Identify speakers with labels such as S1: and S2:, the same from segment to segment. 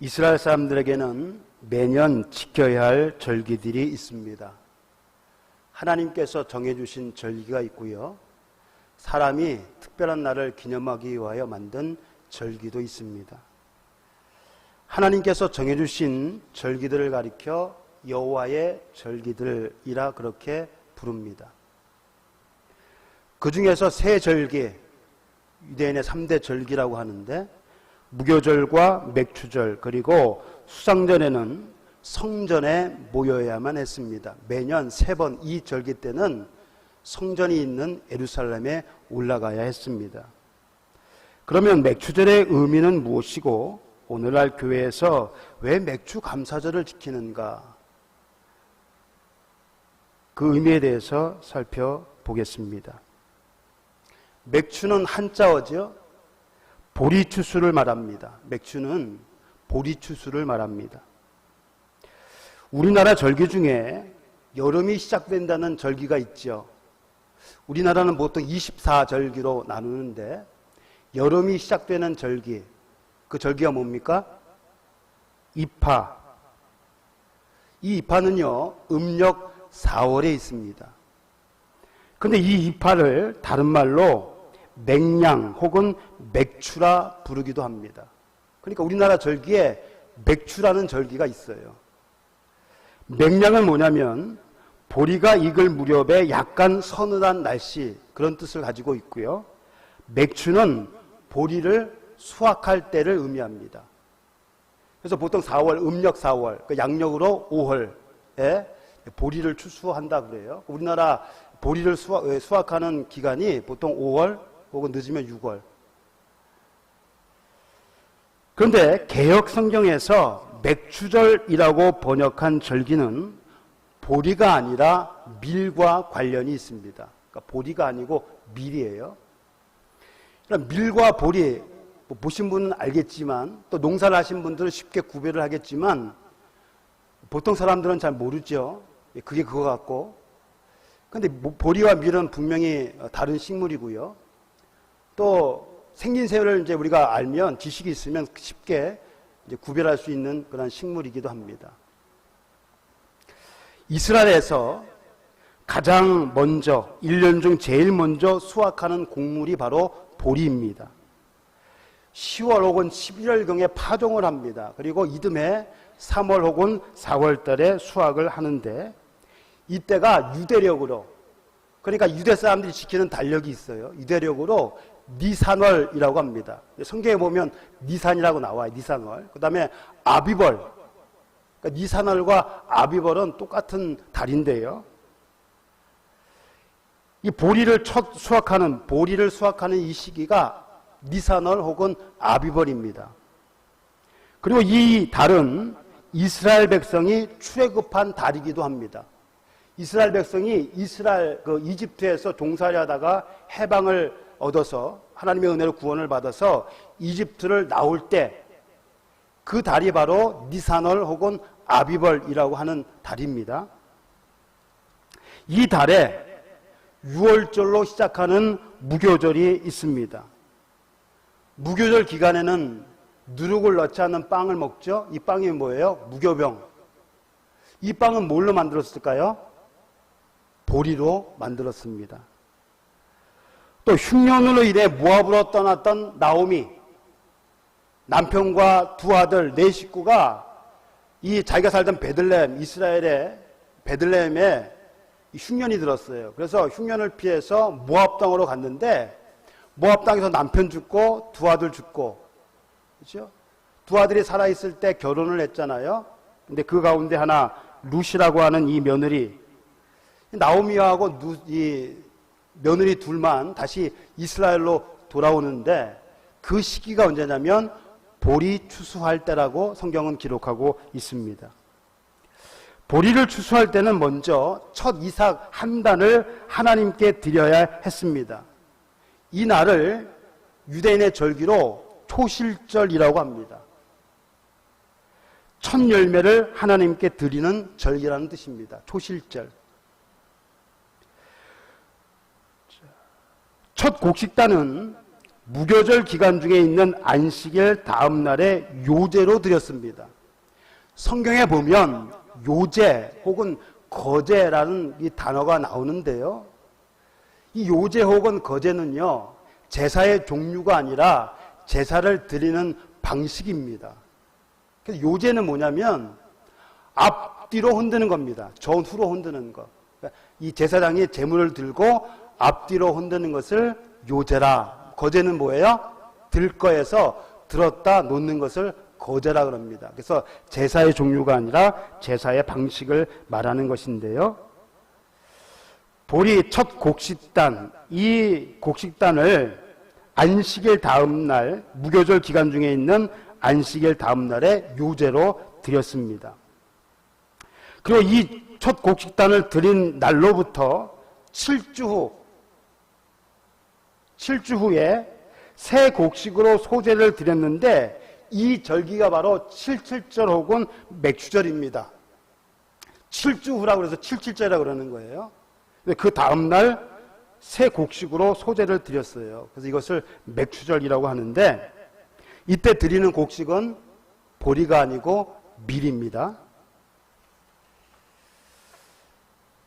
S1: 이스라엘 사람들에게는 매년 지켜야 할 절기들이 있습니다. 하나님께서 정해주신 절기가 있고요. 사람이 특별한 날을 기념하기 위하여 만든 절기도 있습니다. 하나님께서 정해주신 절기들을 가리켜 여호와의 절기들이라 그렇게 부릅니다. 그 중에서 세 절기, 유대인의 3대 절기라고 하는데, 무교절과 맥추절 그리고 수상전에는 성전에 모여야만 했습니다. 매년 3번 이 절기 때는 성전이 있는 예루살렘에 올라가야 했습니다. 그러면 맥추절의 의미는 무엇이고 오늘날 교회에서 왜 맥추 감사절을 지키는가? 그 의미에 대해서 살펴보겠습니다. 맥추는 한자어죠. 보리추수를 말합니다. 맥추는 보리추수를 말합니다. 우리나라 절기 중에 여름이 시작된다는 절기가 있죠. 우리나라는 보통 24절기로 나누는데 여름이 시작되는 절기, 그 절기가 뭡니까? 입하. 이 입하는요, 음력 4월에 있습니다. 그런데 이 입하를 다른 말로 맥량 혹은 맥추라 부르기도 합니다. 그러니까 우리나라 절기에 맥추라는 절기가 있어요. 맥량은 뭐냐면 보리가 익을 무렵에 약간 서늘한 날씨, 그런 뜻을 가지고 있고요. 맥추는 보리를 수확할 때를 의미합니다. 그래서 보통 4월, 음력 4월, 그 양력으로 5월에 보리를 추수한다 그래요. 우리나라 보리를 수확하는 기간이 보통 5월 혹은 늦으면 6월. 그런데 개역 성경에서 맥추절이라고 번역한 절기는 보리가 아니라 밀과 관련이 있습니다. 그러니까 보리가 아니고 밀이에요. 그러니까 밀과 보리, 보신 분은 알겠지만 또 농사를 하신 분들은 쉽게 구별을 하겠지만 보통 사람들은 잘 모르죠. 그게 그거 같고. 그런데 보리와 밀은 분명히 다른 식물이고요. 또 생긴새를 이제 우리가 알면, 지식이 있으면 쉽게 이제 구별할 수 있는 그런 식물이기도 합니다. 이스라엘에서 가장 먼저 1년 중 제일 먼저 수확하는 곡물이 바로 보리입니다. 10월 혹은 11월경에 파종을 합니다. 그리고 이듬해 3월 혹은 4월 달에 수확을 하는데, 이때가 유대력으로, 그러니까 유대 사람들이 지키는 달력이 있어요. 유대력으로 니산월이라고 합니다. 성경에 보면 니산이라고 나와요. 니산월. 그 다음에 아비벌. 그러니까 니산월과 아비벌은 똑같은 달인데요. 이 보리를 수확하는 이 시기가 니산월 혹은 아비벌입니다. 그리고 이 달은 이스라엘 백성이 출애굽한 달이기도 합니다. 이스라엘 백성이 이집트에서 종살이 하다가 해방을 얻어서 하나님의 은혜로 구원을 받아서 이집트를 나올 때 그 달이 바로 니산월 혹은 아비벌이라고 하는 달입니다. 이 달에 6월절로 시작하는 무교절이 있습니다. 무교절 기간에는 누룩을 넣지 않는 빵을 먹죠. 이 빵이 뭐예요? 무교병. 이 빵은 뭘로 만들었을까요? 보리로 만들었습니다. 또 흉년으로 인해 모압으로 떠났던 나오미, 남편과 두 아들, 네 식구가 이 자기가 살던 베들레헴, 이스라엘의 베들레헴에 흉년이 들었어요. 그래서 흉년을 피해서 모압 땅으로 갔는데, 모압 땅에서 남편 죽고 두 아들 죽고, 그렇죠? 두 아들이 살아있을 때 결혼을 했잖아요. 근데 그 가운데 하나 룻이라고 하는 이 며느리, 나오미하고 이 며느리 둘만 다시 이스라엘로 돌아오는데, 그 시기가 언제냐면 보리 추수할 때라고 성경은 기록하고 있습니다. 보리를 추수할 때는 먼저 첫 이삭 한 단을 하나님께 드려야 했습니다. 이 날을 유대인의 절기로 초실절이라고 합니다. 첫 열매를 하나님께 드리는 절기라는 뜻입니다. 초실절. 첫 곡식단은 무교절 기간 중에 있는 안식일 다음 날에 요제로 드렸습니다. 성경에 보면 요제 혹은 거제라는 이 단어가 나오는데요. 이 요제 혹은 거제는요, 제사의 종류가 아니라 제사를 드리는 방식입니다. 그래서 요제는 뭐냐면 앞뒤로 흔드는 겁니다. 전후로 흔드는 것. 그러니까 이 제사장이 제물을 들고 앞뒤로 흔드는 것을 요제라. 거제는 뭐예요? 들 거에서 들었다 놓는 것을 거제라 그럽니다. 그래서 제사의 종류가 아니라 제사의 방식을 말하는 것인데요. 보리 첫 곡식단, 이 곡식단을 안식일 다음 날, 무교절 기간 중에 있는 안식일 다음 날에 요제로 드렸습니다. 그리고 이 첫 곡식단을 드린 날로부터 7주 후에 새 곡식으로 소제를 드렸는데 이 절기가 바로 77절 혹은 맥추절입니다. 7주 후라고 해서 77절이라고 그러는 거예요. 그 다음날 새 곡식으로 소제를 드렸어요. 그래서 이것을 맥추절이라고 하는데 이때 드리는 곡식은 보리가 아니고 밀입니다.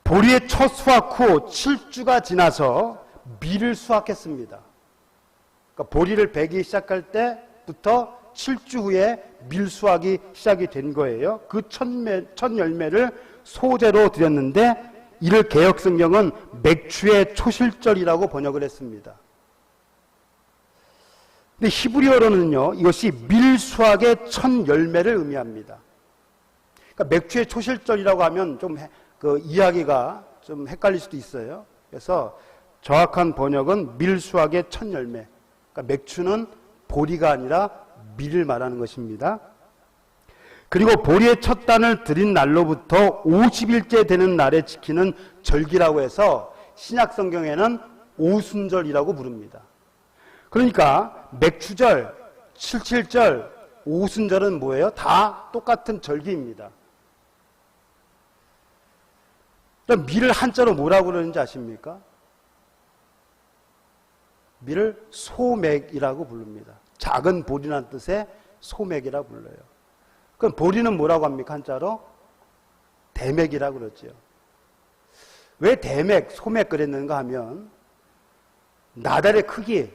S1: 보리의 첫 수확 후 7주가 지나서 밀을 수확했습니다. 그러니까 보리를 베기 시작할 때부터 7주 후에 밀 수확이 시작이 된 거예요. 그 첫 열매를 소제로 드렸는데 이를 개역성경은 맥추의 초실절이라고 번역을 했습니다. 근데 히브리어로는요, 이것이 밀 수확의 첫 열매를 의미합니다. 그러니까 맥추의 초실절이라고 하면 좀 그 이야기가 좀 헷갈릴 수도 있어요. 그래서 정확한 번역은 밀 수확의 첫 열매. 그러니까 맥추는 보리가 아니라 밀을 말하는 것입니다. 그리고 보리의 첫 단을 드린 날로부터 50일째 되는 날에 지키는 절기라고 해서 신약 성경에는 오순절이라고 부릅니다. 그러니까 맥추절, 77절, 오순절은 뭐예요? 다 똑같은 절기입니다. 그럼 밀을 한자로 뭐라고 그러는지 아십니까? 밀을 소맥이라고 부릅니다. 작은 보리라는 뜻의 소맥이라고 불러요. 그럼 보리는 뭐라고 합니까? 한자로? 대맥이라고 그러죠. 왜 대맥, 소맥 그랬는가 하면 나달의 크기,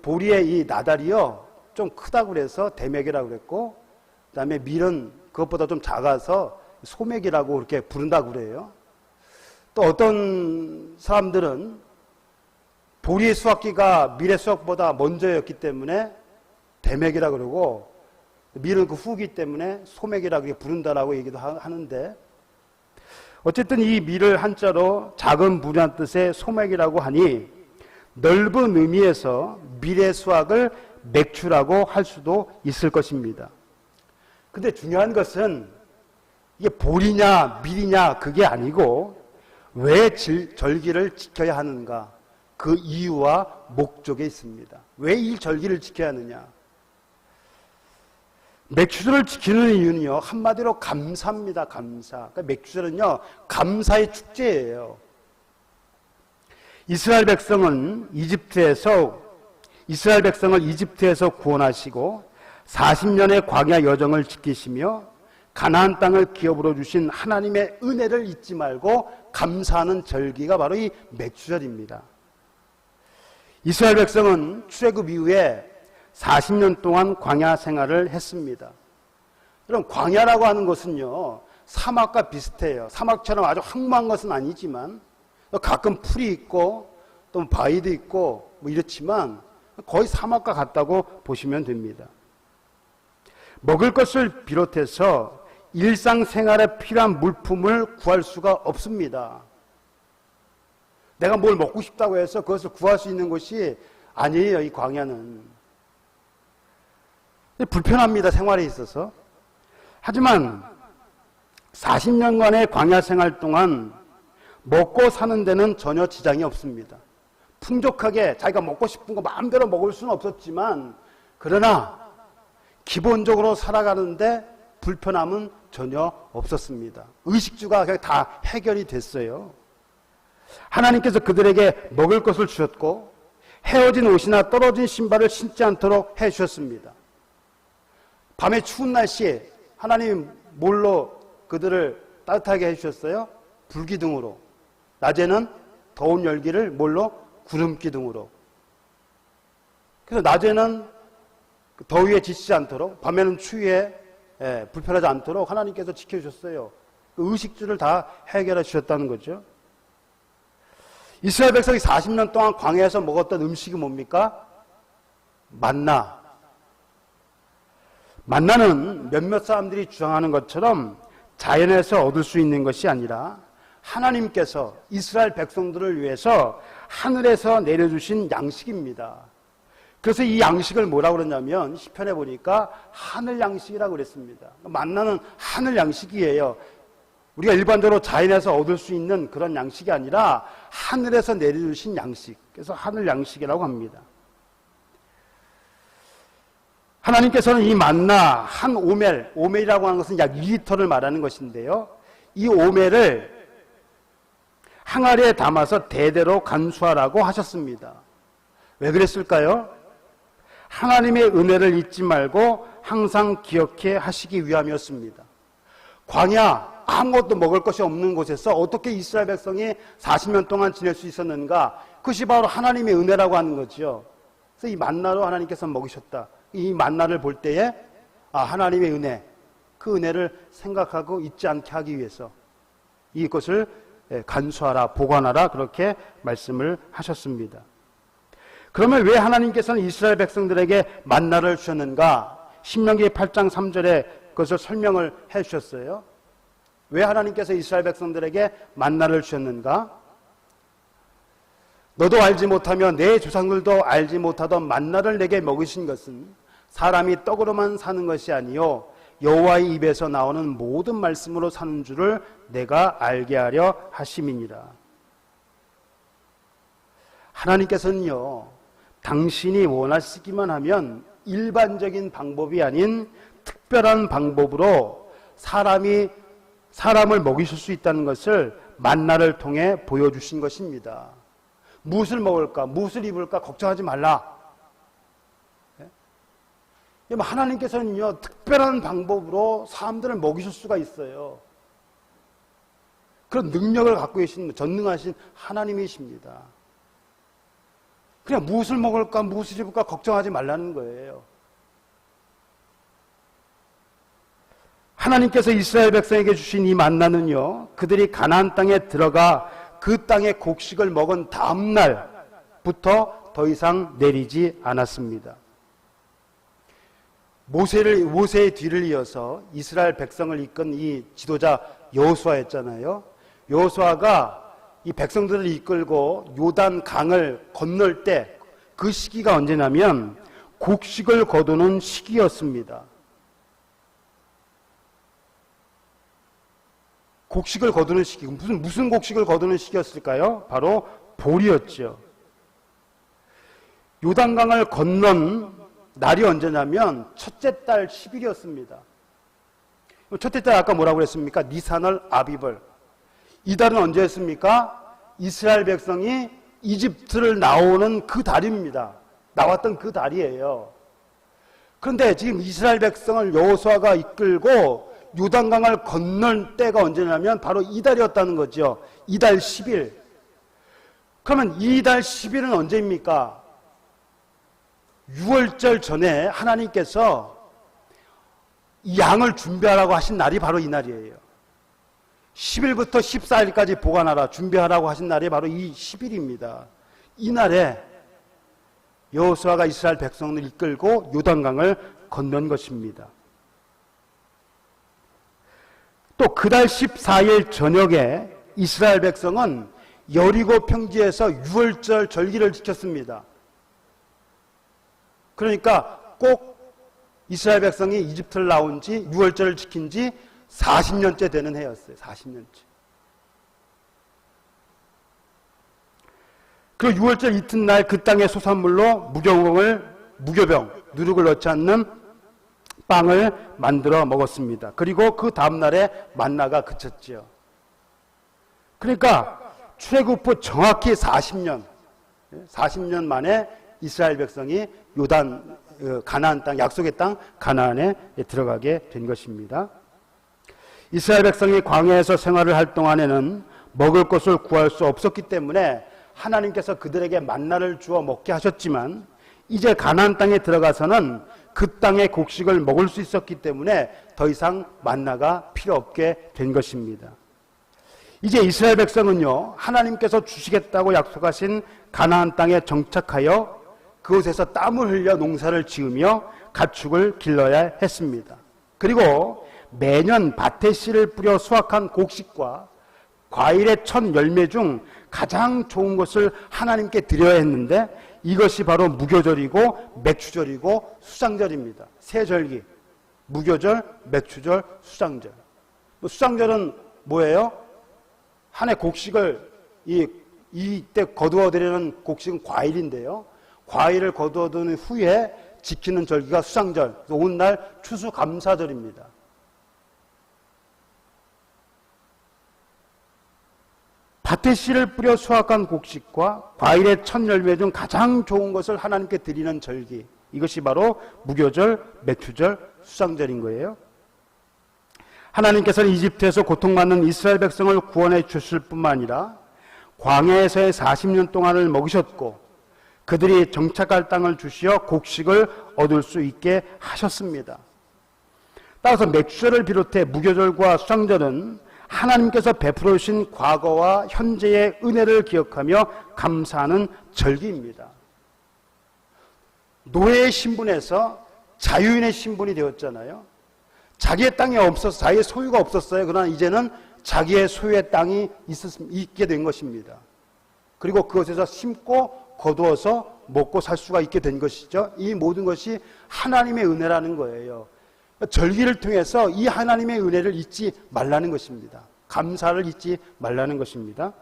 S1: 보리의 이 나달이요 좀 크다고 그래서 대맥이라고 그랬고, 그 다음에 밀은 그것보다 좀 작아서 소맥이라고 그렇게 부른다고 그래요. 또 어떤 사람들은 보리의 수확기가 밀의 수확보다 먼저였기 때문에 대맥이라고 그러고, 밀은 그 후기 때문에 소맥이라고 부른다라고 얘기도 하는데, 어쨌든 이 밀을 한자로 작은 부리란 뜻의 소맥이라고 하니 넓은 의미에서 밀의 수확을 맥추라고 할 수도 있을 것입니다. 근데 중요한 것은 이게 보리냐 밀이냐 그게 아니고 왜 절기를 지켜야 하는가, 그 이유와 목적에 있습니다. 왜 이 절기를 지켜야 하느냐? 맥추절을 지키는 이유는요, 한마디로 감사입니다. 감사. 그러니까 맥추절은요, 감사의 축제예요. 이스라엘 백성을 이집트에서 구원하시고 40년의 광야 여정을 지키시며 가나안 땅을 기업으로 주신 하나님의 은혜를 잊지 말고 감사하는 절기가 바로 이 맥추절입니다. 이스라엘 백성은 출애굽 이후에 40년 동안 광야 생활을 했습니다. 그럼 광야라고 하는 것은요, 사막과 비슷해요. 사막처럼 아주 황무한 것은 아니지만 가끔 풀이 있고 또 바위도 있고 뭐 이렇지만 거의 사막과 같다고 보시면 됩니다. 먹을 것을 비롯해서 일상생활에 필요한 물품을 구할 수가 없습니다. 내가 뭘 먹고 싶다고 해서 그것을 구할 수 있는 곳이 아니에요, 이 광야는. 불편합니다, 생활에 있어서. 하지만 40년간의 광야 생활 동안 먹고 사는 데는 전혀 지장이 없습니다. 풍족하게 자기가 먹고 싶은 거 마음대로 먹을 수는 없었지만, 그러나 기본적으로 살아가는데 불편함은 전혀 없었습니다. 의식주가 그냥 다 해결이 됐어요. 하나님께서 그들에게 먹을 것을 주셨고 헤어진 옷이나 떨어진 신발을 신지 않도록 해주셨습니다. 밤에 추운 날씨에 하나님이 뭘로 그들을 따뜻하게 해주셨어요? 불기둥으로. 낮에는 더운 열기를 뭘로? 구름기둥으로. 그래서 낮에는 더위에 지치지 않도록, 밤에는 추위에 불편하지 않도록 하나님께서 지켜주셨어요. 그 의식주를 다 해결해 주셨다는 거죠. 이스라엘 백성이 40년 동안 광야에서 먹었던 음식이 뭡니까? 만나. 만나는 몇몇 사람들이 주장하는 것처럼 자연에서 얻을 수 있는 것이 아니라 하나님께서 이스라엘 백성들을 위해서 하늘에서 내려주신 양식입니다. 그래서 이 양식을 뭐라고 그러냐면 시편에 보니까 하늘 양식이라고 그랬습니다. 만나는 하늘 양식이에요. 우리가 일반적으로 자연에서 얻을 수 있는 그런 양식이 아니라 하늘에서 내려주신 양식. 그래서 하늘 양식이라고 합니다. 하나님께서는 이 만나 한 오멜, 오멜이라고 하는 것은 약 2리터를 말하는 것인데요. 이 오멜을 항아리에 담아서 대대로 간수하라고 하셨습니다. 왜 그랬을까요? 하나님의 은혜를 잊지 말고 항상 기억해 하시기 위함이었습니다. 광야, 아무것도 먹을 것이 없는 곳에서 어떻게 이스라엘 백성이 40년 동안 지낼 수 있었는가? 그것이 바로 하나님의 은혜라고 하는 거죠. 그래서 이 만나로 하나님께서 먹이셨다. 이 만나를 볼 때에 하나님의 은혜, 그 은혜를 생각하고 잊지 않게 하기 위해서 이것을 간수하라, 보관하라 그렇게 말씀을 하셨습니다. 그러면 왜 하나님께서는 이스라엘 백성들에게 만나를 주셨는가? 신명기 8장 3절에 그것을 설명을 해 주셨어요. 왜 하나님께서 이스라엘 백성들에게 만나를 주셨는가? 너도 알지 못하며 내 조상들도 알지 못하던 만나를 내게 먹이신 것은 사람이 떡으로만 사는 것이 아니요 여호와의 입에서 나오는 모든 말씀으로 사는 줄을 내가 알게 하려 하심이니라. 하나님께서는요, 당신이 원하시기만 하면 일반적인 방법이 아닌 특별한 방법으로 사람을 먹이실 수 있다는 것을 만나를 통해 보여주신 것입니다. 무엇을 먹을까, 무엇을 입을까 걱정하지 말라. 하나님께서는요, 특별한 방법으로 사람들을 먹이실 수가 있어요. 그런 능력을 갖고 계신 전능하신 하나님이십니다. 그냥 무엇을 먹을까, 무엇을 입을까 걱정하지 말라는 거예요. 하나님께서 이스라엘 백성에게 주신 이 만나는요, 그들이 가나안 땅에 들어가 그 땅의 곡식을 먹은 다음 날부터 더 이상 내리지 않았습니다. 모세의 뒤를 이어서 이스라엘 백성을 이끈 이 지도자 여호수아였잖아요. 여호수아가 이 백성들을 이끌고 요단 강을 건널 때 그 시기가 언제냐면 곡식을 거두는 시기였습니다. 곡식을 거두는 시기, 무슨 곡식을 거두는 시기였을까요? 바로 보리였죠. 요단강을 건넌 날이 언제냐면 첫째 달 10일이었습니다. 첫째 달 아까 뭐라고 그랬습니까? 니산월 아비벌. 이 달은 언제였습니까? 이스라엘 백성이 이집트를 나오는 그 달입니다. 나왔던 그 달이에요. 그런데 지금 이스라엘 백성을 여호수아가 이끌고 요단강을 건널 때가 언제냐면 바로 이 달이었다는 거죠. 이달 10일. 그러면 이달 10일은 언제입니까? 6월절 전에 하나님께서 이 양을 준비하라고 하신 날이 바로 이 날이에요. 10일부터 14일까지 보관하라, 준비하라고 하신 날이 바로 이 10일입니다. 이 날에 여호수아가 이스라엘 백성을 이끌고 요단강을 건넌 것입니다. 또 그달 14일 저녁에 이스라엘 백성은 여리고 평지에서 6월절 절기를 지켰습니다. 그러니까 꼭 이스라엘 백성이 이집트를 나온 지 6월절을 지킨 지 40년째 되는 해였어요. 40년째. 그 6월절 이튿날 그 땅의 소산물로 무교병, 누룩을 넣지 않는 빵을 만들어 먹었습니다. 그리고 그 다음날에 만나가 그쳤죠. 그러니까 출애굽 후 정확히 40년, 40년 만에 이스라엘 백성이 요단 가나안 땅, 약속의 땅 가나안에 들어가게 된 것입니다. 이스라엘 백성이 광야에서 생활을 할 동안에는 먹을 것을 구할 수 없었기 때문에 하나님께서 그들에게 만나를 주어 먹게 하셨지만 이제 가나안 땅에 들어가서는 그 땅의 곡식을 먹을 수 있었기 때문에 더 이상 만나가 필요 없게 된 것입니다. 이제 이스라엘 백성은요, 하나님께서 주시겠다고 약속하신 가나안 땅에 정착하여 그곳에서 땀을 흘려 농사를 지으며 가축을 길러야 했습니다. 그리고 매년 밭에 씨를 뿌려 수확한 곡식과 과일의 첫 열매 중 가장 좋은 것을 하나님께 드려야 했는데 이것이 바로 무교절이고 맥추절이고 수장절입니다. 세 절기, 무교절, 맥추절, 수장절. 수장절은 뭐예요? 한 해 곡식을 이때 거두어드리는 곡식은 과일인데요. 과일을 거두어둔 후에 지키는 절기가 수장절, 오늘날 추수감사절입니다. 밭에 씨를 뿌려 수확한 곡식과 과일의 첫 열매 중 가장 좋은 것을 하나님께 드리는 절기, 이것이 바로 무교절, 맥추절, 수장절인 거예요. 하나님께서는 이집트에서 고통받는 이스라엘 백성을 구원해 주실 뿐만 아니라 광야에서의 40년 동안을 먹으셨고 그들이 정착할 땅을 주시어 곡식을 얻을 수 있게 하셨습니다. 따라서 맥추절을 비롯해 무교절과 수장절은 하나님께서 베풀어 주신 과거와 현재의 은혜를 기억하며 감사하는 절기입니다. 노예의 신분에서 자유인의 신분이 되었잖아요. 자기의 땅이 없어서 자기의 소유가 없었어요. 그러나 이제는 자기의 소유의 땅이 있게 된 것입니다. 그리고 그것에서 심고 거두어서 먹고 살 수가 있게 된 것이죠. 이 모든 것이 하나님의 은혜라는 거예요. 절기를 통해서 이 하나님의 은혜를 잊지 말라는 것입니다. 감사를 잊지 말라는 것입니다.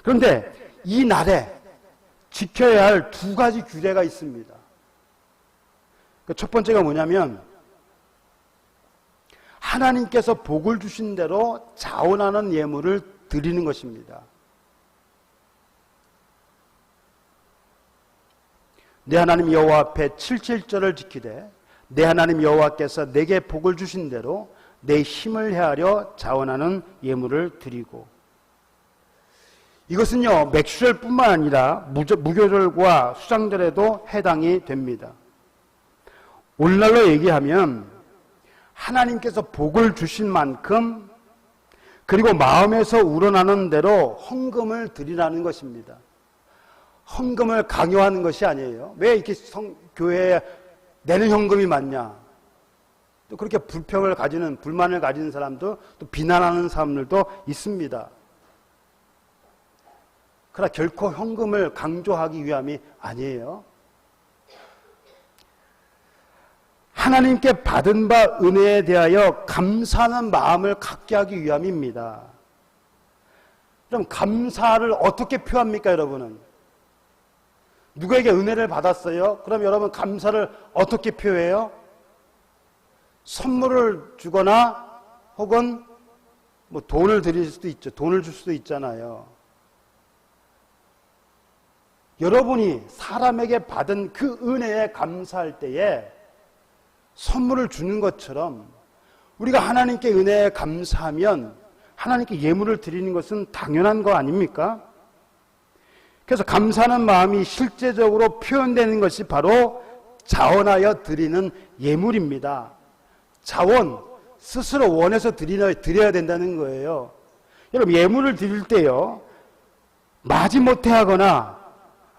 S1: 그런데 이 날에 지켜야 할 두 가지 규례가 있습니다. 첫 번째가 뭐냐면 하나님께서 복을 주신 대로 자원하는 예물을 드리는 것입니다. 내 하나님 여호와 앞에 7.7절을 지키되 내 하나님 여호와께서 내게 복을 주신 대로 내 힘을 헤아려 자원하는 예물을 드리고, 이것은요 맥추절뿐만 아니라 무교절과 수장절에도 해당이 됩니다. 오늘날로 얘기하면 하나님께서 복을 주신 만큼 그리고 마음에서 우러나는 대로 헌금을 드리라는 것입니다. 헌금을 강요하는 것이 아니에요. 왜 이렇게 교회에 내는 헌금이 많냐? 또 그렇게 불평을 가지는, 불만을 가지는 사람도, 또 비난하는 사람들도 있습니다. 그러나 결코 헌금을 강조하기 위함이 아니에요. 하나님께 받은 바 은혜에 대하여 감사하는 마음을 갖게 하기 위함입니다. 그럼 감사를 어떻게 표합니까, 여러분은? 누구에게 은혜를 받았어요? 그럼 여러분 감사를 어떻게 표해요? 선물을 주거나 혹은 뭐 돈을 드릴 수도 있죠. 돈을 줄 수도 있잖아요. 여러분이 사람에게 받은 그 은혜에 감사할 때에 선물을 주는 것처럼 우리가 하나님께 은혜에 감사하면 하나님께 예물을 드리는 것은 당연한 거 아닙니까? 그래서 감사하는 마음이 실제적으로 표현되는 것이 바로 자원하여 드리는 예물입니다. 자원, 스스로 원해서 드려야 된다는 거예요. 여러분, 예물을 드릴 때요, 마지못해 하거나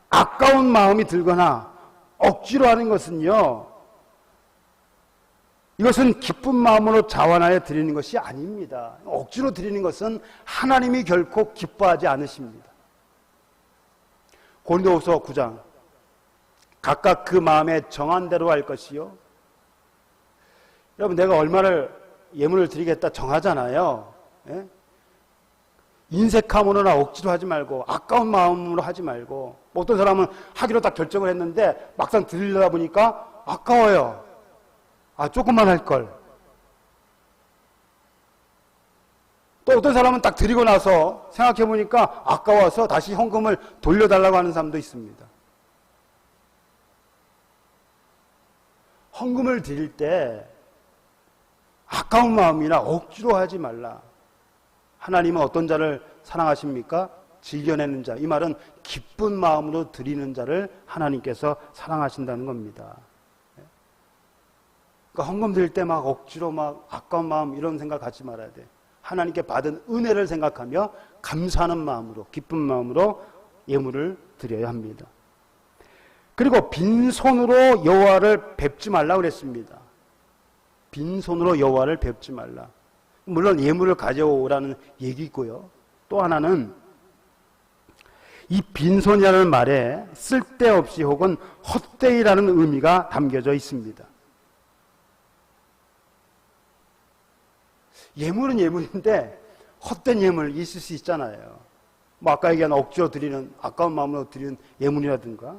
S1: 아까운 마음이 들거나 억지로 하는 것은요, 이것은 기쁜 마음으로 자원하여 드리는 것이 아닙니다. 억지로 드리는 것은 하나님이 결코 기뻐하지 않으십니다. 고린도후서 9장, 각각 그 마음에 정한 대로 할 것이요. 여러분, 내가 얼마를 예물을 드리겠다 정하잖아요. 예? 인색함으로나 억지로 하지 말고, 아까운 마음으로 하지 말고, 어떤 사람은 하기로 딱 결정을 했는데 막상 드리려다 보니까 아까워요. 조금만 할 걸. 또 어떤 사람은 딱 드리고 나서 생각해 보니까 아까워서 다시 헌금을 돌려달라고 하는 사람도 있습니다. 헌금을 드릴 때 아까운 마음이나 억지로 하지 말라. 하나님은 어떤 자를 사랑하십니까? 즐겨내는 자. 이 말은 기쁜 마음으로 드리는 자를 하나님께서 사랑하신다는 겁니다. 그러니까 헌금 드릴 때 막 억지로 막 아까운 마음 이런 생각 갖지 말아야 돼. 하나님께 받은 은혜를 생각하며 감사하는 마음으로, 기쁜 마음으로 예물을 드려야 합니다. 그리고 빈손으로 여호와를 뵙지 말라고 그랬습니다. 빈손으로 여호와를 뵙지 말라. 물론 예물을 가져오라는 얘기고요. 또 하나는 이 빈손이라는 말에 쓸데없이 혹은 헛되이라는 의미가 담겨져 있습니다. 예물은 예물인데 헛된 예물 있을 수 있잖아요. 뭐 아까 얘기한 억지로 드리는, 아까운 마음으로 드리는 예물이라든가,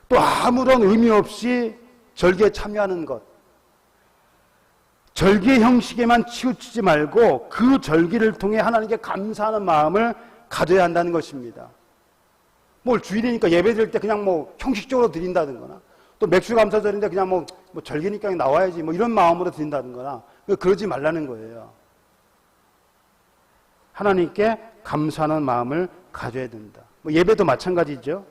S1: 또 아무런 의미 없이 절기에 참여하는 것, 절기의 형식에만 치우치지 말고 그 절기를 통해 하나님께 감사하는 마음을 가져야 한다는 것입니다. 뭘 주일이니까 예배 드릴 때 그냥 뭐 형식적으로 드린다든가, 또 맥주 감사절인데 그냥 뭐 절기니까 나와야지 뭐 이런 마음으로 드린다든가, 그러지 말라는 거예요. 하나님께 감사하는 마음을 가져야 된다. 뭐 예배도 마찬가지죠.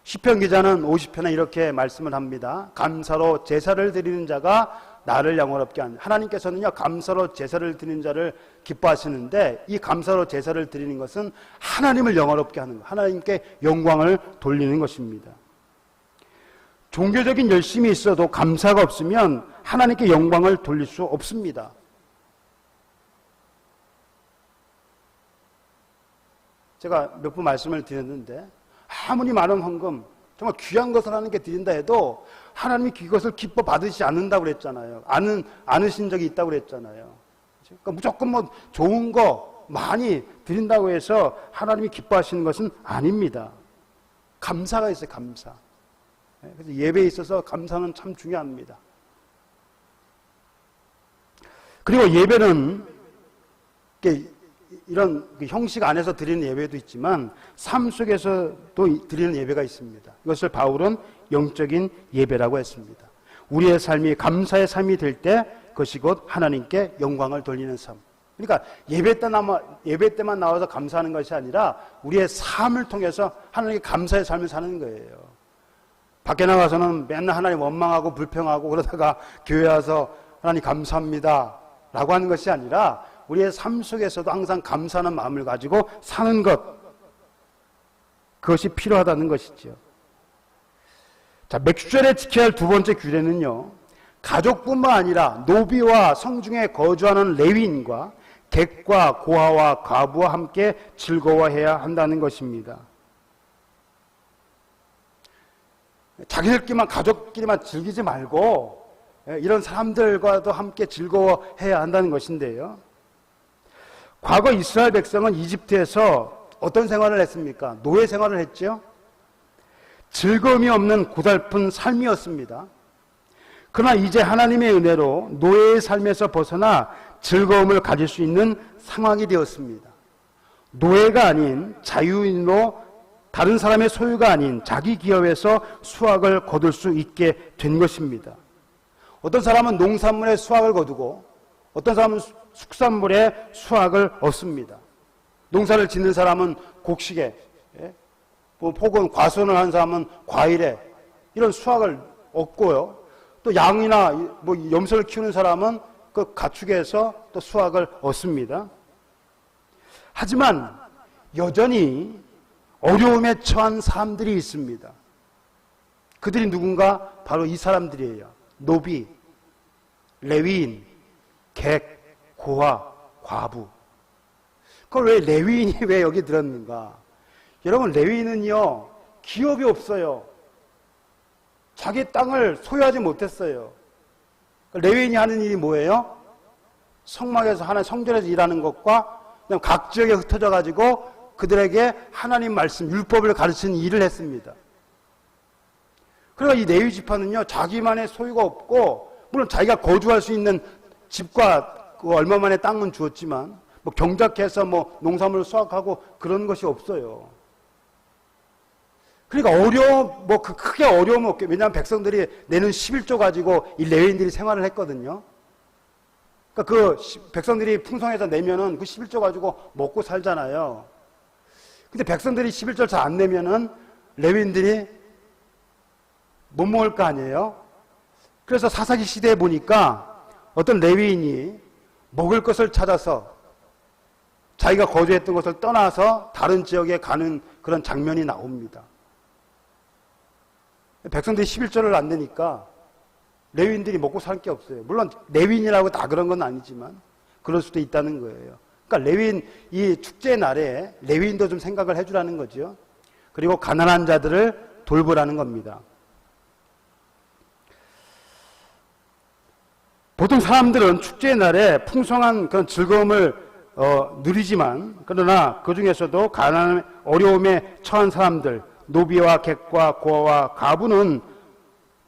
S1: 시편 기자는 50편에 이렇게 말씀을 합니다. 감사로 제사를 드리는 자가 나를 영화롭게 한다. 하나님께서는요, 감사로 제사를 드리는 자를 기뻐하시는데, 이 감사로 제사를 드리는 것은 하나님을 영화롭게 하는 것, 하나님께 영광을 돌리는 것입니다. 종교적인 열심이 있어도 감사가 없으면 하나님께 영광을 돌릴 수 없습니다. 제가 몇 번 말씀을 드렸는데, 아무리 많은 헌금, 정말 귀한 것을 하나님께 드린다 해도 하나님이 그것을 기뻐 받으시지 않는다고 그랬잖아요. 않으신 적이 있다고 그랬잖아요. 그러니까 무조건 뭐 좋은 거 많이 드린다고 해서 하나님이 기뻐하시는 것은 아닙니다. 감사가 있어요, 감사. 그래서 예배에 있어서 감사는 참 중요합니다. 그리고 예배는 이런 형식 안에서 드리는 예배도 있지만 삶 속에서도 드리는 예배가 있습니다. 이것을 바울은 영적인 예배라고 했습니다. 우리의 삶이 감사의 삶이 될 때 그것이 곧 하나님께 영광을 돌리는 삶. 그러니까 예배 때만 나와서 감사하는 것이 아니라 우리의 삶을 통해서 하나님께 감사의 삶을 사는 거예요. 밖에 나가서는 맨날 하나님 원망하고 불평하고 그러다가 교회 와서 하나님 감사합니다 라고 하는 것이 아니라 우리의 삶 속에서도 항상 감사하는 마음을 가지고 사는 것, 그것이 필요하다는 것이죠. 자, 맥주절에 지켜야 할 두 번째 규례는요, 가족뿐만 아니라 노비와 성중에 거주하는 레위인과 객과 고아와 과부와 함께 즐거워해야 한다는 것입니다. 자기들끼리만, 가족끼리만 즐기지 말고 이런 사람들과도 함께 즐거워해야 한다는 것인데요. 과거 이스라엘 백성은 이집트에서 어떤 생활을 했습니까? 노예 생활을 했죠. 즐거움이 없는 고달픈 삶이었습니다. 그러나 이제 하나님의 은혜로 노예의 삶에서 벗어나 즐거움을 가질 수 있는 상황이 되었습니다. 노예가 아닌 자유인으로 다른 사람의 소유가 아닌 자기 기업에서 수확을 거둘 수 있게 된 것입니다. 어떤 사람은 농산물의 수확을 거두고 어떤 사람은 축산물의 수확을 얻습니다. 농사를 짓는 사람은 곡식에, 혹은 과수원을 하는 사람은 과일에 이런 수확을 얻고요. 또 양이나 뭐 염소를 키우는 사람은 그 가축에서 또 수확을 얻습니다. 하지만 여전히 어려움에 처한 사람들이 있습니다. 그들이 누군가? 바로 이 사람들이에요. 노비, 레위인, 객, 고아, 과부. 그걸 왜 레위인이 왜 여기 들었는가? 여러분, 레위인은요, 기업이 없어요. 자기 땅을 소유하지 못했어요. 레위인이 하는 일이 뭐예요? 성막에서 하나님 성전에서 일하는 것과 각 지역에 흩어져 가지고 그들에게 하나님 말씀, 율법을 가르치는 일을 했습니다. 그러니까 이 레위 지파는요, 자기만의 소유가 없고, 물론 자기가 거주할 수 있는 집과 그 얼마 만에 땅은 주었지만 뭐 경작해서 뭐 농산물을 수확하고 그런 것이 없어요. 그러니까 뭐 크게 어려움은 없게. 왜냐하면 백성들이 내는 11조 가지고 이 레위인들이 생활을 했거든요. 그러니까 백성들이 풍성해서 내면은 그 11조 가지고 먹고 살잖아요. 근데 백성들이 11조를 잘 안 내면은 레위인들이 못 먹을 거 아니에요. 그래서 사사기 시대에 보니까 어떤 레위인이 먹을 것을 찾아서 자기가 거주했던 곳을 떠나서 다른 지역에 가는 그런 장면이 나옵니다. 백성들이 11조를 안 내니까 레위인들이 먹고 살 게 없어요. 물론 레위인이라고 다 그런 건 아니지만 그럴 수도 있다는 거예요. 그러니까 레위인, 이 축제 날에 레위인도 좀 생각을 해주라는 거죠. 그리고 가난한 자들을 돌보라는 겁니다. 보통 사람들은 축제 날에 풍성한 그런 즐거움을 누리지만, 그러나 그 중에서도 가난, 어려움에 처한 사람들, 노비와 객과 고아와 가부는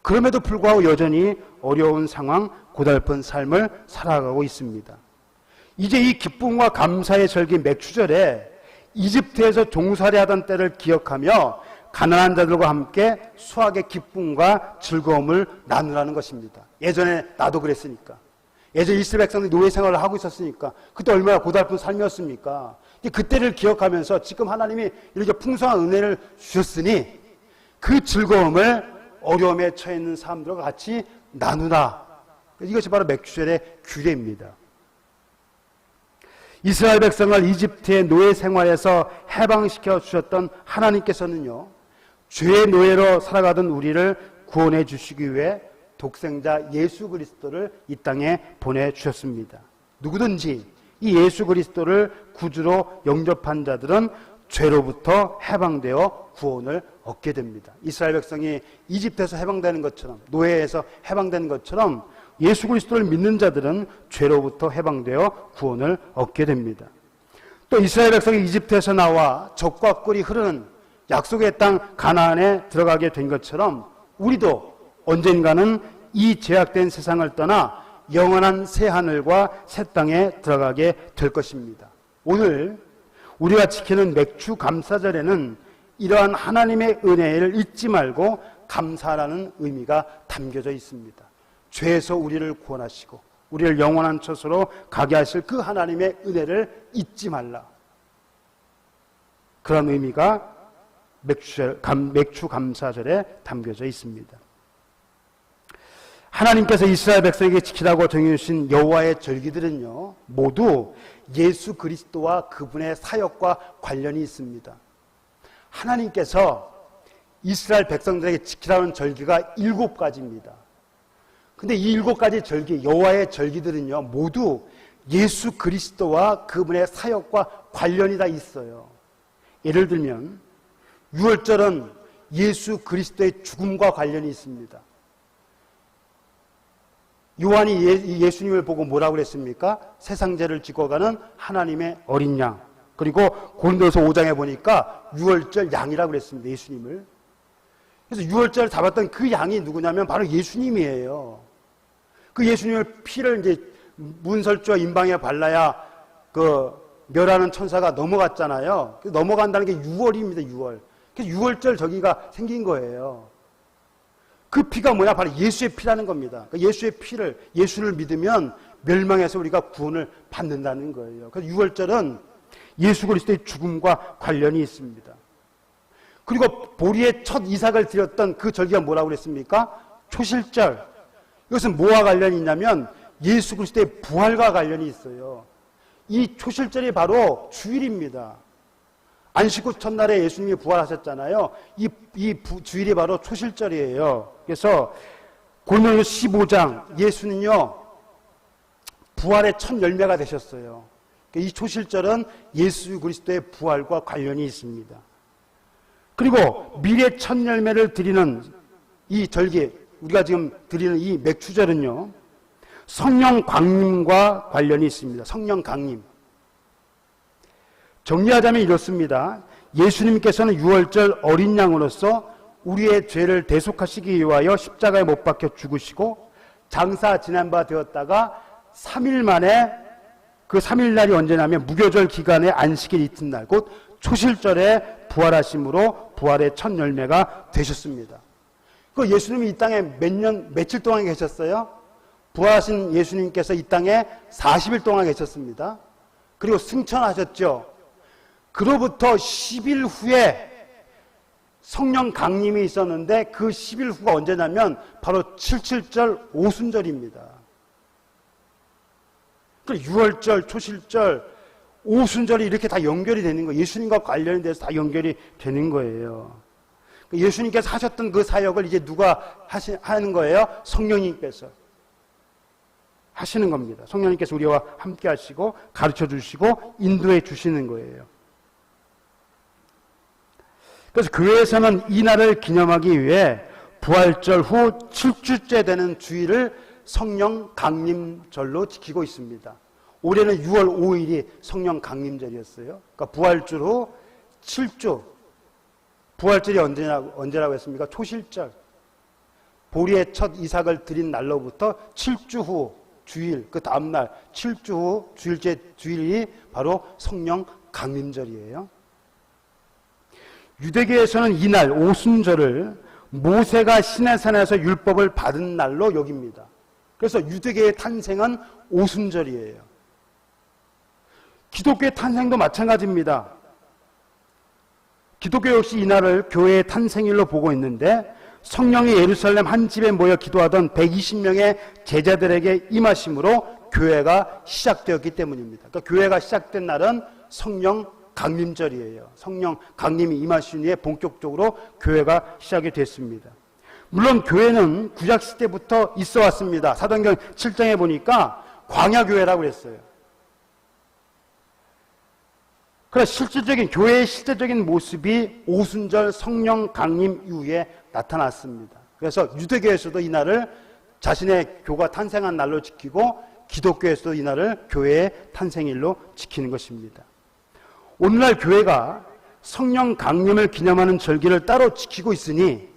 S1: 그럼에도 불구하고 여전히 어려운 상황, 고달픈 삶을 살아가고 있습니다. 이제 이 기쁨과 감사의 절기 맥추절에 이집트에서 종살이 하던 때를 기억하며 가난한 자들과 함께 수확의 기쁨과 즐거움을 나누라는 것입니다. 예전에 나도 그랬으니까. 예전에 이스라엘 백성들이 노예 생활을 하고 있었으니까. 그때 얼마나 고달픈 삶이었습니까? 그때를 기억하면서 지금 하나님이 이렇게 풍성한 은혜를 주셨으니 그 즐거움을 어려움에 처해 있는 사람들과 같이 나누라. 이것이 바로 맥추절의 규례입니다. 이스라엘 백성을 이집트의 노예 생활에서 해방시켜 주셨던 하나님께서는요, 죄의 노예로 살아가던 우리를 구원해 주시기 위해 독생자 예수 그리스도를 이 땅에 보내주셨습니다. 누구든지 이 예수 그리스도를 구주로 영접한 자들은 죄로부터 해방되어 구원을 얻게 됩니다. 이스라엘 백성이 이집트에서 해방되는 것처럼, 노예에서 해방되는 것처럼 예수 그리스도를 믿는 자들은 죄로부터 해방되어 구원을 얻게 됩니다. 또 이스라엘 백성이 이집트에서 나와 젖과 꿀이 흐르는 약속의 땅 가나안에 들어가게 된 것처럼 우리도 언젠가는 이 죄악된 세상을 떠나 영원한 새 하늘과 새 땅에 들어가게 될 것입니다. 오늘 우리가 지키는 맥추 감사절에는 이러한 하나님의 은혜를 잊지 말고 감사라는 의미가 담겨져 있습니다. 죄에서 우리를 구원하시고 우리를 영원한 처소로 가게 하실 그 하나님의 은혜를 잊지 말라. 그런 의미가 맥추 감사절에 담겨져 있습니다. 하나님께서 이스라엘 백성에게 지키라고 정해주신 여호와의 절기들은요, 모두 예수 그리스도와 그분의 사역과 관련이 있습니다. 하나님께서 이스라엘 백성들에게 지키라는 절기가 7가지입니다. 근데 이 7가지 절기, 여호와의 절기들은요, 모두 예수 그리스도와 그분의 사역과 관련이 다 있어요. 예를 들면 유월절은 예수 그리스도의 죽음과 관련이 있습니다. 요한이 예수님을 보고 뭐라고 그랬습니까? 세상 죄를 지고 가는 하나님의 어린 양. 그리고 고린도서 5장에 보니까 유월절 양이라고 그랬습니다. 예수님을. 그래서 유월절 잡았던 그 양이 누구냐면 바로 예수님이에요. 그 예수님의 피를 이제 문설주와 임방에 발라야 그 멸하는 천사가 넘어갔잖아요. 넘어간다는 게 6월입니다. 6월. 그래서 6월절 저기가 생긴 거예요. 그 피가 뭐냐? 바로 예수의 피라는 겁니다. 예수의 피를, 예수를 믿으면 멸망해서 우리가 구원을 받는다는 거예요. 그래서 6월절은 예수 그리스도의 죽음과 관련이 있습니다. 그리고 보리의 첫 이삭을 드렸던 그 절기가 뭐라고 그랬습니까? 초실절. 이것은 뭐와 관련이 있냐면 예수 그리스도의 부활과 관련이 있어요. 이 초실절이 바로 주일입니다. 안식 후 첫날에 예수님이 부활하셨잖아요. 이 주일이 바로 초실절이에요. 그래서 고린도서 15장 예수는요, 부활의 첫 열매가 되셨어요. 이 초실절은 예수 그리스도의 부활과 관련이 있습니다. 그리고 미래 첫 열매를 드리는 이 절기, 우리가 지금 드리는 이 맥추절은요, 성령 강림과 관련이 있습니다. 성령 강림. 정리하자면 이렇습니다. 예수님께서는 유월절 어린 양으로서 우리의 죄를 대속하시기 위하여 십자가에 못 박혀 죽으시고 장사 지난 바 되었다가 3일 만에 그 3일날이 언제냐면 무교절 기간의 안식일 이튿날 곧 초실절에 부활하심으로 부활의 첫 열매가 되셨습니다. 그 예수님이 이 땅에 며칠 동안 계셨어요? 부활하신 예수님께서 이 땅에 40일 동안 계셨습니다. 그리고 승천하셨죠. 그로부터 10일 후에 성령 강림이 있었는데 그 10일 후가 언제냐면 바로 77절 오순절입니다. 그 6월절, 초실절, 오순절이 이렇게 다 연결이 되는 거예요. 예수님과 관련이 돼서 다 연결이 되는 거예요. 예수님께서 하셨던 그 사역을 이제 누가 하는 거예요? 성령님께서 하시는 겁니다. 성령님께서 우리와 함께 하시고 가르쳐 주시고 인도해 주시는 거예요. 그래서 교회에서는 이 날을 기념하기 위해 부활절 후 7주째 되는 주일을 성령 강림절로 지키고 있습니다. 올해는 6월 5일이 성령 강림절이었어요. 그러니까 부활절 후 7주. 부활절이 언제라고 했습니까? 초실절. 보리의 첫 이삭을 드린 날로부터 7주 후 주일, 그 다음날 7주 후 주일째 주일이 바로 성령 강림절이에요. 유대교에서는 이날 오순절을 모세가 시내산에서 율법을 받은 날로 여깁니다. 그래서 유대교의 탄생은 오순절이에요. 기독교의 탄생도 마찬가지입니다. 기독교 역시 이날을 교회의 탄생일로 보고 있는데 성령이 예루살렘 한 집에 모여 기도하던 120명의 제자들에게 임하심으로 교회가 시작되었기 때문입니다. 그러니까 교회가 시작된 날은 성령 강림절이에요. 성령 강림이 임하신 후에 본격적으로 교회가 시작이 됐습니다. 물론 교회는 구약시대부터 있어 왔습니다. 사도행전 7장에 보니까 광야교회라고 했어요. 그래서 실질적인 교회의 실제적인 모습이 오순절 성령 강림 이후에 나타났습니다. 그래서 유대교에서도 이 날을 자신의 교가 탄생한 날로 지키고 기독교에서도 이 날을 교회의 탄생일로 지키는 것입니다. 오늘날 교회가 성령 강림을 기념하는 절기를 따로 지키고 있으니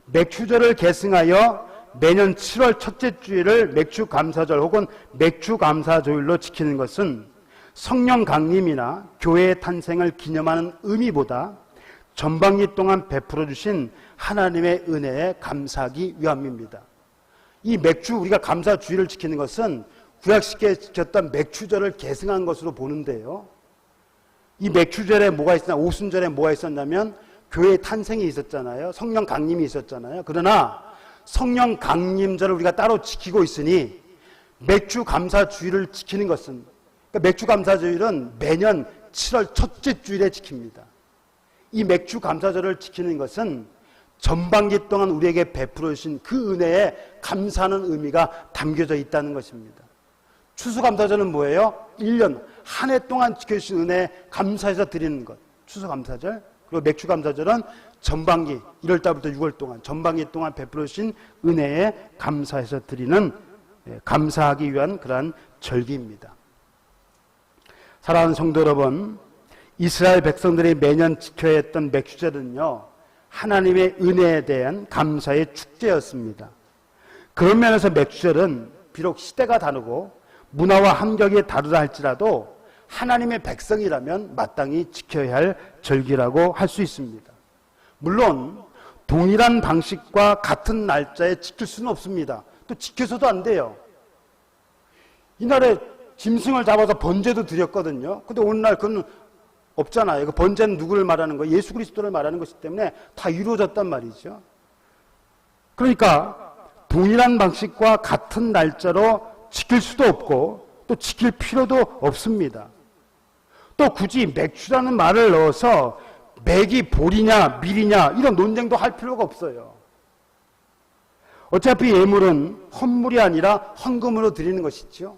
S1: 맥주절을 계승하여 매년 7월 첫째 주일을 맥주감사절 혹은 맥주감사조일로 지키는 것은 성령 강림이나 교회의 탄생을 기념하는 의미보다 전반기 동안 베풀어 주신 하나님의 은혜에 감사하기 위함입니다. 이 우리가 감사주일을 지키는 것은 구약시대에 지켰던 맥주절을 계승한 것으로 보는데요. 이 맥주절에 뭐가 있었나, 오순절에 뭐가 있었냐면 교회의 탄생이 있었잖아요. 성령 강림이 있었잖아요. 그러나 성령 강림절을 우리가 따로 지키고 있으니 맥주감사주일을 지키는 것은, 그러니까 맥주감사주일은 매년 7월 첫째 주일에 지킵니다. 이 맥주감사절을 지키는 것은 전반기 동안 우리에게 베풀어 주신 그 은혜에 감사하는 의미가 담겨져 있다는 것입니다. 추수감사절은 뭐예요? 1년 한 해 동안 지켜주신 은혜에 감사해서 드리는 것. 추수감사절. 그리고 맥주감사절은 전반기 1월달부터 6월 동안 전반기 동안 베풀어 주신 은혜에 감사해서 드리는, 감사하기 위한 그러한 절기입니다. 사랑하는 성도 여러분, 이스라엘 백성들이 매년 지켜야 했던 맥주절은요, 하나님의 은혜에 대한 감사의 축제였습니다. 그런 면에서 맥주절은 비록 시대가 다르고 문화와 환경이 다르다 할지라도 하나님의 백성이라면 마땅히 지켜야 할 절기라고 할 수 있습니다. 물론 동일한 방식과 같은 날짜에 지킬 수는 없습니다. 또 지켜서도 안 돼요. 이날에 짐승을 잡아서 번제도 드렸거든요. 근데 오늘날 그건 없잖아요. 그 번제는 누구를 말하는 거예요? 예수 그리스도를 말하는 것이기 때문에 다 이루어졌단 말이죠. 그러니까 동일한 방식과 같은 날짜로 지킬 수도 없고 또 지킬 필요도 없습니다. 또 굳이 맥주라는 말을 넣어서 맥이 볼이냐 밀이냐 이런 논쟁도 할 필요가 없어요. 어차피 예물은 헌물이 아니라 헌금으로 드리는 것이죠.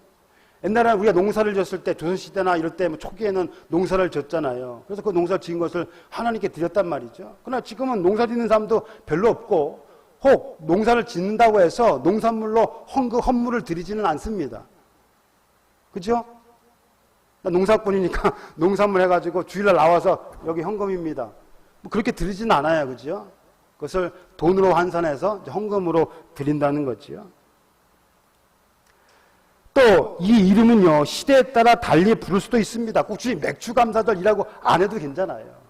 S1: 옛날에 우리가 농사를 졌을 때 조선시대나 이럴 때 초기에는 농사를 졌잖아요. 그래서 그 농사를 지은 것을 하나님께 드렸단 말이죠. 그러나 지금은 농사 짓는 사람도 별로 없고 혹 농사를 짓는다고 해서 농산물로 헌물을 드리지는 않습니다. 그죠? 농사꾼이니까 농산물 해가지고 주일날 나와서 여기 헌금입니다. 뭐 그렇게 드리지는 않아요. 그죠? 그것을 돈으로 환산해서 헌금으로 드린다는 거지요. 또 이 이름은요, 시대에 따라 달리 부를 수도 있습니다. 굳이 맥주감사절이라고 안 해도 괜찮아요.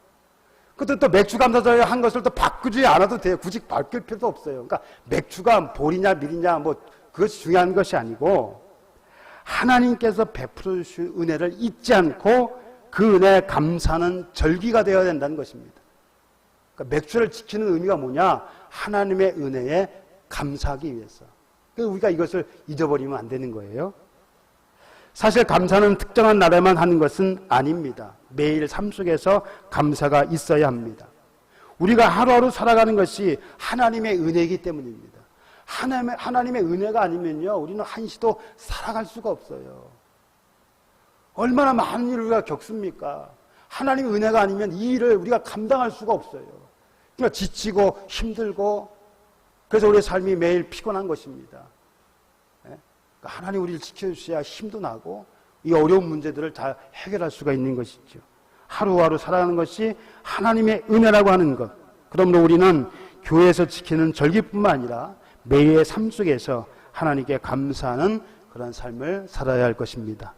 S1: 그것도 또 맥주감사절 한 것을 또 바꾸지 않아도 돼요. 굳이 바뀔 필요도 없어요. 그러니까 맥주가 볼이냐 밀이냐 뭐 그것이 중요한 것이 아니고, 하나님께서 베풀어 주신 은혜를 잊지 않고 그 은혜에 감사하는 절기가 되어야 된다는 것입니다. 그러니까 맥주를 지키는 의미가 뭐냐? 하나님의 은혜에 감사하기 위해서. 그러니까 우리가 이것을 잊어버리면 안 되는 거예요. 사실 감사는 특정한 날에만 하는 것은 아닙니다. 매일 삶 속에서 감사가 있어야 합니다. 우리가 하루하루 살아가는 것이 하나님의 은혜이기 때문입니다. 하나님의 은혜가 아니면요, 우리는 한시도 살아갈 수가 없어요. 얼마나 많은 일을 우리가 겪습니까? 하나님의 은혜가 아니면 이 일을 우리가 감당할 수가 없어요. 그러니까 지치고 힘들고, 그래서 우리의 삶이 매일 피곤한 것입니다. 하나님 우리를 지켜주셔야 힘도 나고 이 어려운 문제들을 잘 해결할 수가 있는 것이죠. 하루하루 살아가는 것이 하나님의 은혜라고 하는 것. 그러므로 우리는 교회에서 지키는 절기뿐만 아니라 매일의 삶 속에서 하나님께 감사하는 그런 삶을 살아야 할 것입니다.